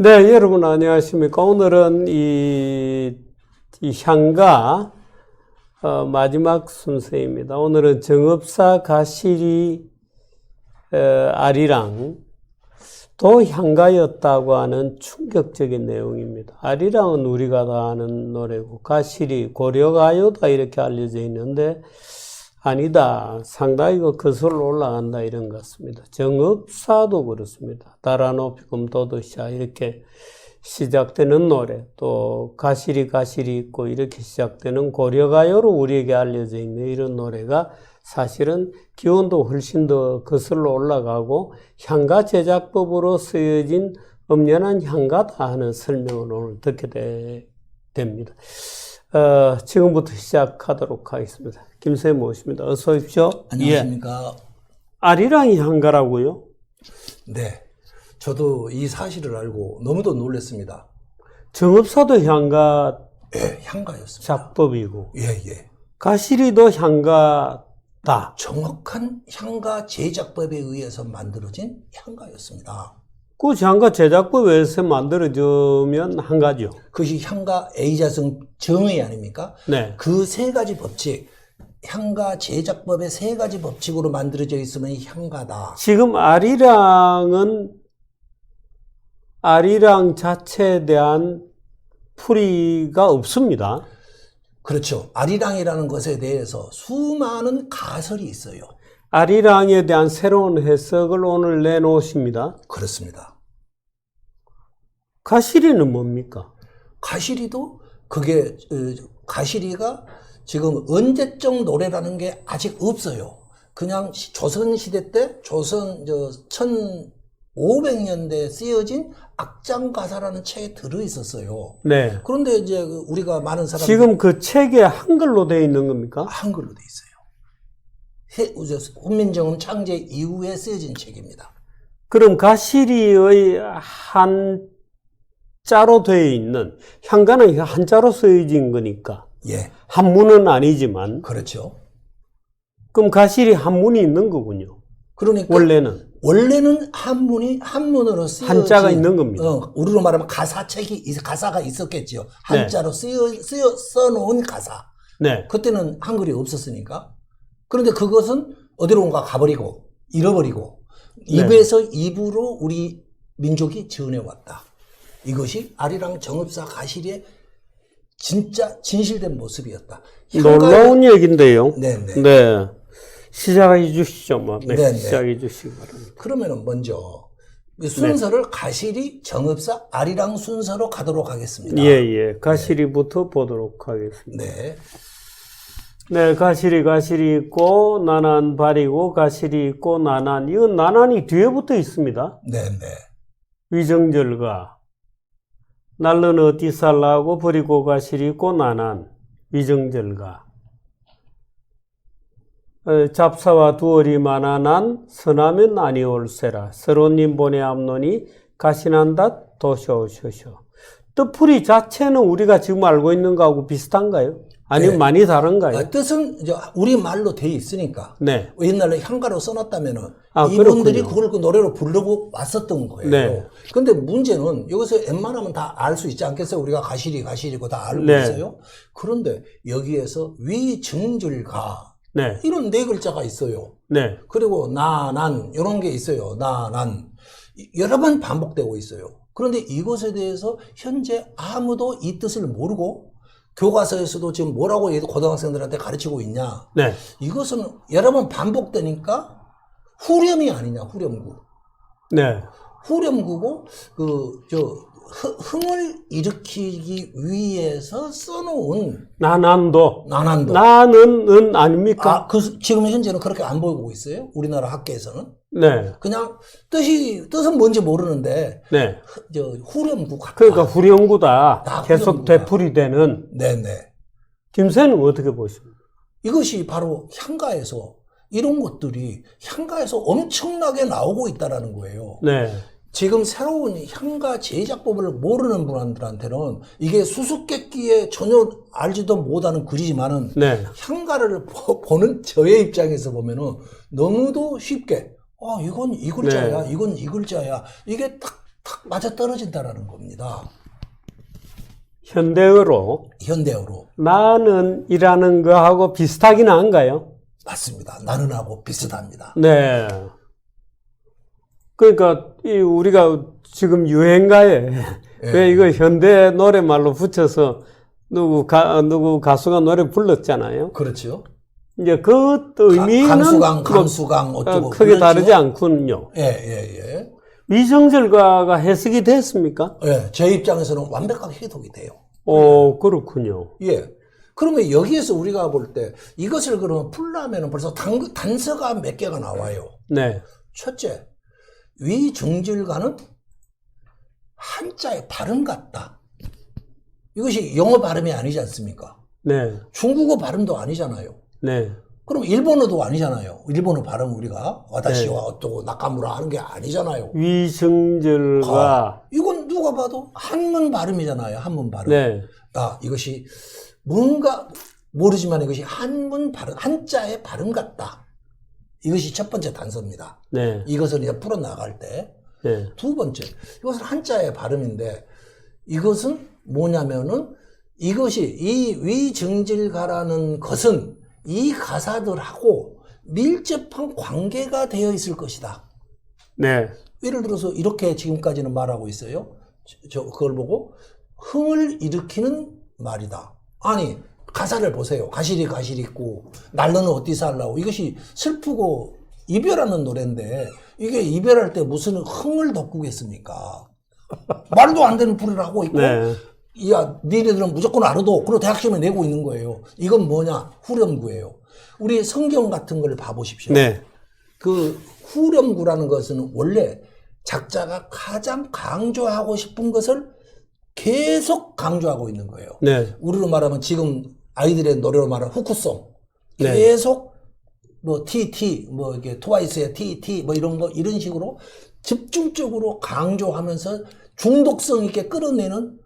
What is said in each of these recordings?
네, 여러분 안녕하십니까. 오늘은 이 향가 마지막 순서입니다. 오늘은 정읍사 가시리 아리랑도 향가였다고 하는 충격적인 내용입니다. 아리랑은 우리가 다 아는 노래고 가시리 고려가요다 이렇게 알려져 있는데 아니다. 상당히 거슬러 올라간다 이런 것 같습니다. 정읍사도 그렇습니다. 달아 높이 금도도시야 이렇게 시작되는 노래, 또 가시리 있고 이렇게 시작되는 고려가요로 우리에게 알려져 있는 이런 노래가 사실은 기원도 훨씬 더 거슬러 올라가고 향가 제작법으로 쓰여진 엄연한 향가다 하는 설명을 오늘 듣게 됩니다. 지금부터 시작하도록 하겠습니다. 김선생님 모십니다. 어서 오십시오. 안녕하십니까. 예. 아리랑이 향가라고요? 네. 저도 이 사실을 알고 너무도 놀랐습니다. 정읍사도 향가 예, 향가였습니다. 작법이고. 예, 예. 가시리도 향가다. 정확한 향가 제작법에 의해서 만들어진 향가였습니다. 그 향가 제작법에 의해서 만들어지면 한가죠. 그것이 향가 A자성 정의 아닙니까? 네. 그 세 가지 법칙, 향가 제작법의 세 가지 법칙으로 만들어져 있으면 향가다. 지금 아리랑 자체에 대한 풀이가 없습니다. 그렇죠. 아리랑이라는 것에 대해서 수많은 가설이 있어요. 아리랑에 대한 새로운 해석을 오늘 내놓으십니다. 그렇습니다. 가시리는 뭡니까? 가시리도 그게 가시리가 지금 언제적 노래라는 게 아직 없어요. 그냥 조선시대 때 조선 1500년대에 쓰여진 악장가사라는 책에 들어있었어요. 네. 그런데 이제 우리가 많은 사람들이 지금 그 책에 한글로 되어 있는 겁니까? 한글로 돼 있어요. 훈민정음 창제 이후에 쓰여진 책입니다. 그럼 가시리의 한자로 되어 있는 향가는 한자로 쓰여진 거니까 예, 한문은 아니지만 그렇죠. 그럼 가시리 한문이 있는 거군요. 그러니까 원래는 한문으로 쓰여진 한자가 있는 겁니다. 우리로 말하면 가사가 있었겠죠. 한자로 써놓은 가사. 네. 그때는 한글이 없었으니까. 그런데 그것은 어디론가 가버리고 잃어버리고 입에서 입으로 우리 민족이 전해왔다. 이것이 아리랑 정읍사 가시리의 진짜 진실된 모습이었다. 놀라운 얘기인데요. 네네. 네. 시작해 주시죠. 네. 네네. 시작해 주시기 바랍니다. 그러면은 먼저 순서를 가시리, 정읍사, 아리랑 순서로 가도록 하겠습니다. 예. 가시리부터 보도록 하겠습니다. 네. 네, 가시리 있고, 나난 발이고, 가시리 있고, 나난. 이건 나난이 뒤에부터 있습니다. 네네. 위정절가. 날른 어디 살라고 버리고 가시리 있고, 나난. 위정절가. 잡사와 두얼이 만화난 선하면 아니올세라. 서론님 보내 암노니 가시난다 도쇼쇼쇼. 뜻풀이 자체는 우리가 지금 알고 있는 거하고 비슷한가요? 아니면 네. 많이 다른가요? 뜻은 이제 우리 말로 돼 있으니까. 네. 옛날에 향가로 써놨다면은 그렇군요. 이분들이 그걸 그 노래로 부르고 왔었던 거예요. 네. 근데 문제는 여기서 웬만하면 다 알 수 있지 않겠어요? 우리가 가시리고 다 알고 네. 있어요. 그런데 여기에서 위증절가 네. 이런 네 글자가 있어요. 네. 그리고 나난 이런 게 있어요. 나난 여러 번 반복되고 있어요. 그런데 이것에 대해서 현재 아무도 이 뜻을 모르고 교과서에서도 지금 뭐라고 고등학생들한테 가르치고 있냐. 네. 이것은 여러 번 반복되니까 후렴이 아니냐. 후렴구. 네. 후렴구고 흥을 일으키기 위해서 써놓은 나난도. 나난도. 나는 아닙니까? 지금 현재는 그렇게 안 보이고 있어요. 우리나라 학계에서는. 네. 그냥 뜻은 뭔지 모르는데 네. 후렴구 같다. 그러니까 후렴구다. 계속 후렴구다. 되풀이되는. 네네. 김새는 어떻게 보십니까? 이것이 바로 향가에서 이런 것들이 향가에서 엄청나게 나오고 있다라는 거예요. 네. 지금 새로운 향가 제작법을 모르는 분들한테는 이게 수수께끼에 전혀 알지도 못하는 글이지만은 네. 향가를 보는 저의 입장에서 보면은 너무도 쉽게 이건 이 글자야, 네. 이건 이 글자야. 이게 다 탁 맞아 떨어진다라는 겁니다. 현대어로 현대어로. 나는 이라는 거하고 비슷하긴 한가요? 맞습니다. 나는하고 비슷합니다. 네. 그러니까 우리가 지금 유행가에 예. 왜 이거 현대 노래말로 붙여서 누구 가수가 노래 불렀잖아요. 그렇죠. 이제 그 의미는 감수강 어쩌고 크게 그렇죠? 다르지 않군요. 예. 위정절가가 해석이 됐습니까? 예, 제 입장에서는 완벽하게 해석이 돼요. 그렇군요. 예. 그러면 여기에서 우리가 볼 때 이것을 그러면 풀려면 벌써 단서가 몇 개가 나와요. 네. 첫째, 위증질과는 한자의 발음 같다. 이것이 영어 발음이 아니지 않습니까? 네. 중국어 발음도 아니잖아요. 네. 그럼 일본어도 아니잖아요. 일본어 발음 우리가 와다시와 어쩌고 나카무라 하는 게 아니잖아요. 위정절과 이건 누가 봐도 한문 발음이잖아요. 한문 발음. 네. 이것이 뭔가 모르지만 이것이 한문 발음, 한자의 발음 같다. 이것이 첫 번째 단서입니다. 네. 이것을 이제 풀어나갈 때. 네. 두 번째, 이것은 한자의 발음인데 이것은 뭐냐면은 이것이 이 위증질가라는 것은 이 가사들하고 밀접한 관계가 되어 있을 것이다. 네. 예를 들어서 이렇게 지금까지는 말하고 있어요. 그걸 보고 흥을 일으키는 말이다. 아니 가사를 보세요. 가시리 있고 날로는 어디서 하려고. 이것이 슬프고 이별하는 노래인데 이게 이별할 때 무슨 흥을 돋구겠습니까? 말도 안 되는 풀이를 하고 있고 네. 야 니네들은 무조건 알아도 그리고 대학 시험에 내고 있는 거예요. 이건 뭐냐? 후렴구예요. 우리 성경 같은 걸 봐보십시오. 네. 그 후렴구라는 것은 원래 작자가 가장 강조하고 싶은 것을 계속 강조하고 있는 거예요. 네. 우리로 말하면 지금 아이들의 노래로 말하면 후크송. 네. 계속 뭐 TT 뭐 이렇게 트와이스의 TT 뭐 이런 거 이런 식으로 집중적으로 강조하면서 중독성 있게 끌어내는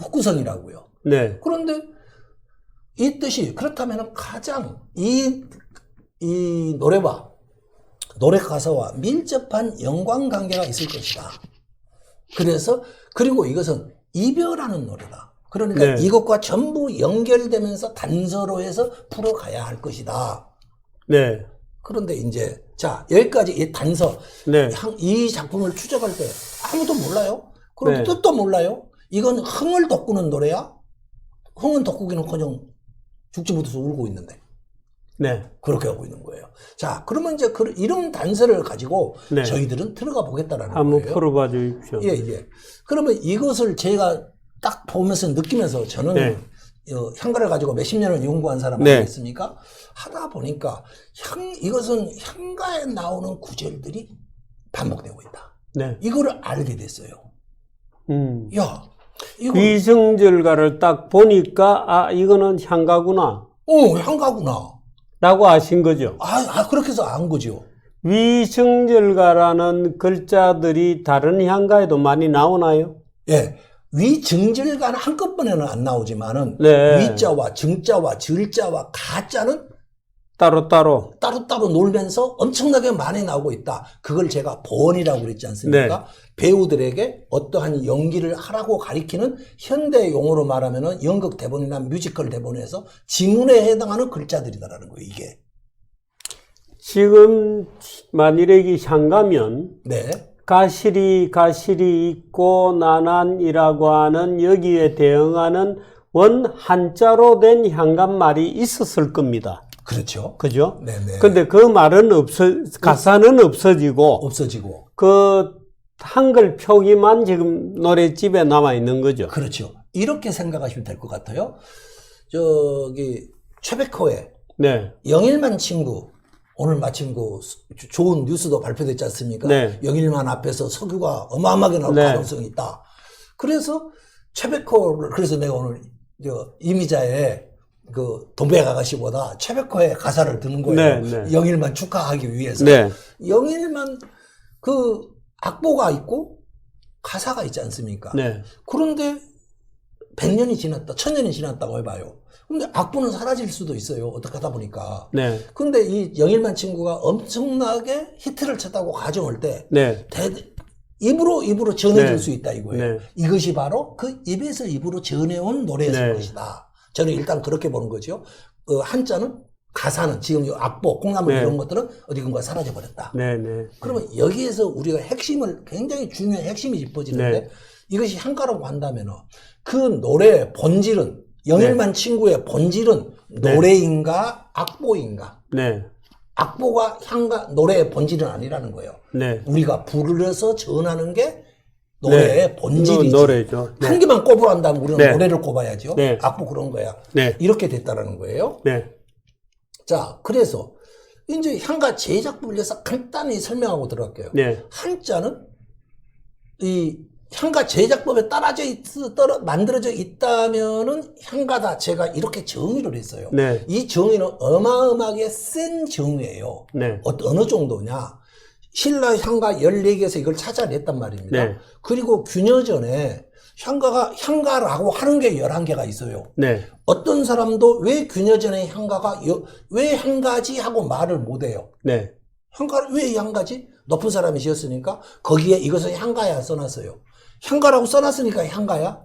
후크성이라고요. 네. 그런데 이 뜻이 그렇다면 가장 이 노래와 노래 가사와 밀접한 연관관계가 있을 것이다. 그래서 그리고 이것은 이별하는 노래다. 그러니까 네. 이것과 전부 연결되면서 단서로 해서 풀어가야 할 것이다. 네. 그런데 이제 자 여기까지 이 단서 네. 이 작품을 추적할 때 아무도 몰라요. 그리고 네. 뜻도 몰라요. 이건 흥을 돋구는 노래야. 흥은 돋구기는커녕 죽지 못해서 울고 있는데 네. 그렇게 하고 있는 거예요. 자 그러면 이제 이런 단서를 가지고 네. 저희들은 들어가 보겠다라는 한번 거예요. 풀어봐 주십시오. 예. 그러면 이것을 제가 딱 보면서 느끼면서 저는 네. 향가를 가지고 몇십 년을 연구한 사람 네. 아니겠습니까? 하다 보니까 이것은 향가에 나오는 구절들이 반복되고 있다. 네. 이거를 알게 됐어요. 야, 이거 위정절가를 딱 보니까 이거는 향가구나 향가구나. 라고 아신 거죠. 그렇게 해서 안 거죠. 위정절가라는 글자들이 다른 향가에도 많이 나오나요? 예. 위증절가는 한꺼번에는 안 나오지만은 네. 위자와 증자와 절자와 가자는 따로따로. 따로따로 놀면서 엄청나게 많이 나오고 있다. 그걸 제가 번이라고 그랬지 않습니까? 네. 배우들에게 어떠한 연기를 하라고 가리키는 현대 용어로 말하면은 연극 대본이나 뮤지컬 대본에서 지문에 해당하는 글자들이다라는 거예요, 이게. 지금 만일에 이 향가면 네. 가시리 있고 나난이라고 하는 여기에 대응하는 원 한자로 된 향간말이 있었을 겁니다. 그렇죠. 그죠? 네네. 근데 그 말은 가사는 없어지고 없어지고. 그 한글 표기만 지금 노래집에 남아 있는 거죠. 그렇죠. 이렇게 생각하시면 될 것 같아요. 최백호의 네. 영일만 친구. 오늘 마침 좋은 뉴스도 발표됐지 않습니까? 네. 영일만 앞에서 석유가 어마어마하게 나올 네. 가능성이 있다. 그래서 최백호를, 그래서 내가 오늘 이미자의 돈백 아가씨보다 최백호의 가사를 듣는 거예요. 네. 영일만 축하하기 위해서. 네. 영일만 악보가 있고 가사가 있지 않습니까? 네. 그런데 100년이 지났다, 1000년이 지났다고 해봐요. 근데 악보는 사라질 수도 있어요. 어떻게 하다 보니까. 네. 근데 이 영일만 친구가 엄청나게 히트를 쳤다고 가정할 때, 네. 네. 전해질 네. 수 있다 이거예요. 네. 이것이 바로 그 입에서 입으로 전해온 노래였을 네. 것이다. 저는 일단 그렇게 보는 거죠. 한자는 가사는 지금 이 악보, 콩나물 네. 이런 것들은 어디건가 사라져버렸다. 네, 네. 그러면 여기에서 우리가 핵심을 굉장히 중요한 핵심이 짚어지는데 네. 이것이 향가라고 한다면 그 노래의 본질은 영일만 친구의 본질은 네. 노래인가 악보인가? 네. 악보가 향가 노래의 본질은 아니라는 거예요. 네. 우리가 불러서 전하는 게 노래의 네. 본질이지. 노래죠. 네. 한 개만 꼽으라 한다면 우리는 네. 노래를 꼽아야죠. 네. 악보 그런 거야. 네. 이렇게 됐다라는 거예요. 네. 자, 그래서 이제 향가 제작법을 위해서 간단히 설명하고 들어갈게요. 네. 한자는 이 향가 제작법에 만들어져 있다면은 향가다. 제가 이렇게 정의를 했어요. 네. 이 정의는 어마어마하게 센 정의예요. 네. 어느 정도냐. 신라 향가 14개에서 이걸 찾아냈단 말입니다. 네. 그리고 균여전에 향가라고 하는 게 11개가 있어요. 네. 어떤 사람도 왜 균여전에 향가가 왜 향가지 하고 말을 못해요. 네. 향가를 왜 향가지? 높은 사람이 지었으니까 거기에 이것은 향가야 써놨어요. 향가라고 써놨으니까 향가야?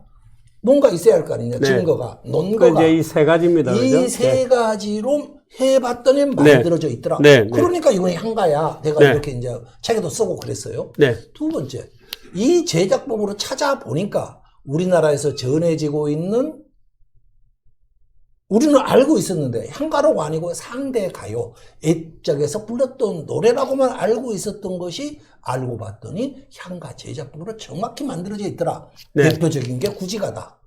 뭔가 있어야 할 거 아니냐. 네. 증거가, 그 논거가. 이제 이 세 가지입니다. 그죠? 이 세 가지로 해봤더니 네. 만들어져 있더라. 네. 네. 그러니까 이건 향가야. 내가 네. 이렇게 이제 책에도 쓰고 그랬어요. 네. 두 번째, 이 제작법으로 찾아보니까 우리나라에서 전해지고 있는 우리는 알고 있었는데 향가라고 아니고 상대 가요 옛적에서 불렀던 노래라고만 알고 있었던 것이 알고 봤더니 향가 제작법으로 정확히 만들어져 있더라. 네. 대표적인 게 구지가다.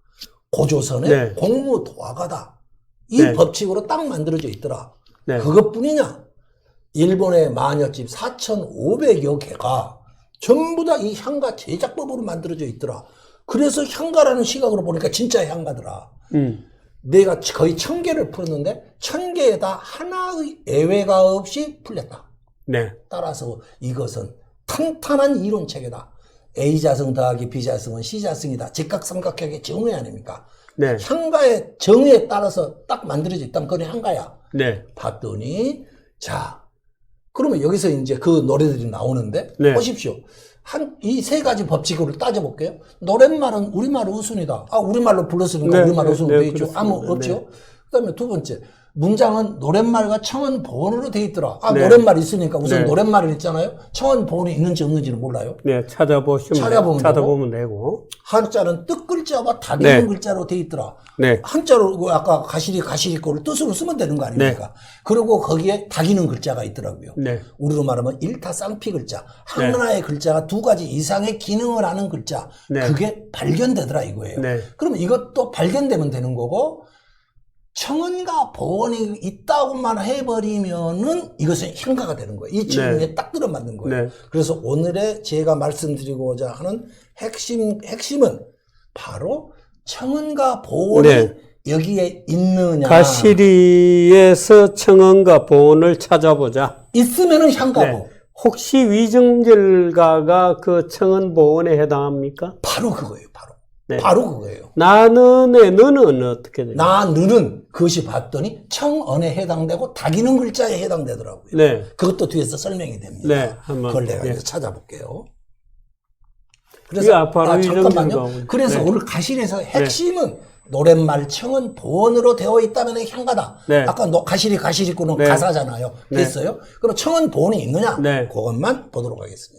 고조선의 네. 공무도화가다. 이 네. 법칙으로 딱 만들어져 있더라. 네. 그것뿐이냐? 일본의 마녀집 4,500여 개가 전부 다 이 향가 제작법으로 만들어져 있더라. 그래서 향가라는 시각으로 보니까 진짜 향가더라. 내가 거의 1,000개를 풀었는데 1,000개에다 하나의 예외가 없이 풀렸다. 네. 따라서 이것은 탄탄한 이론체계다. A자성 더하기 B자성은 C자성이다. 직각삼각형의 정의 아닙니까? 네. 향가의 정의에 따라서 딱 만들어져 있다면 그건 향가야. 네. 봤더니 자 그러면 여기서 이제 그 노래들이 나오는데 네. 보십시오. 이 세 가지 법칙으로 따져볼게요. 노랫말은 우리말 우순이다. 우리말로 불렀으니까 네, 우리말 네, 우순으로 네, 돼 있죠. 그렇습니다. 아무 없죠. 네. 그다음에 두 번째 문장은 노랫말과 청은 보어로 돼 있더라. 네. 노랫말 있으니까 우선 네. 노랫말은 있잖아요. 청은 보어는 있는지 없는지는 몰라요. 네. 찾아보면 되고. 한자는 뜻 글자와 다기는 네. 글자로 돼 있더라. 네. 한자로 아까 가시리 거를 뜻으로 쓰면 되는 거 아닙니까? 그리고 거기에 다기는 글자가 있더라고요. 네. 우리로 말하면 일타쌍피 글자. 하나의 글자가 두 가지 이상의 기능을 하는 글자. 네. 그게 발견되더라 이거예요. 네. 그러면 이것도 발견되면 되는 거고 청원과 보원이 있다고만 해버리면은 이것은 향가가 되는 거예요. 이 질문에 딱 들어맞는 거예요. 네. 그래서 오늘의 제가 말씀드리고자 하는 핵심은 바로 청원과 보원이 네. 여기에 있느냐. 가시리에서 청원과 보원을 찾아보자. 있으면은 향가고. 네. 혹시 위정절가가 그 청원 보원에 해당합니까? 바로 그거예요. 바로. 네. 바로 그거예요. 나는의 너는 어떻게 돼요? 나는 그것이 봤더니 청언에 해당되고 다기는 글자에 해당되더라고요. 네. 그것도 뒤에서 설명이 됩니다. 네. 한번. 그걸 내가 네. 이제 찾아볼게요. 이게 바로 잠깐만요. 위정절가하고. 그래서 네. 오늘 가실에서 핵심은 노랫말 청은 보원으로 되어 있다면 향가다. 네. 아까 가시리꾸는 네. 가사잖아요. 네. 됐어요? 그럼 청은 보원이 있느냐? 네. 그것만 보도록 하겠습니다.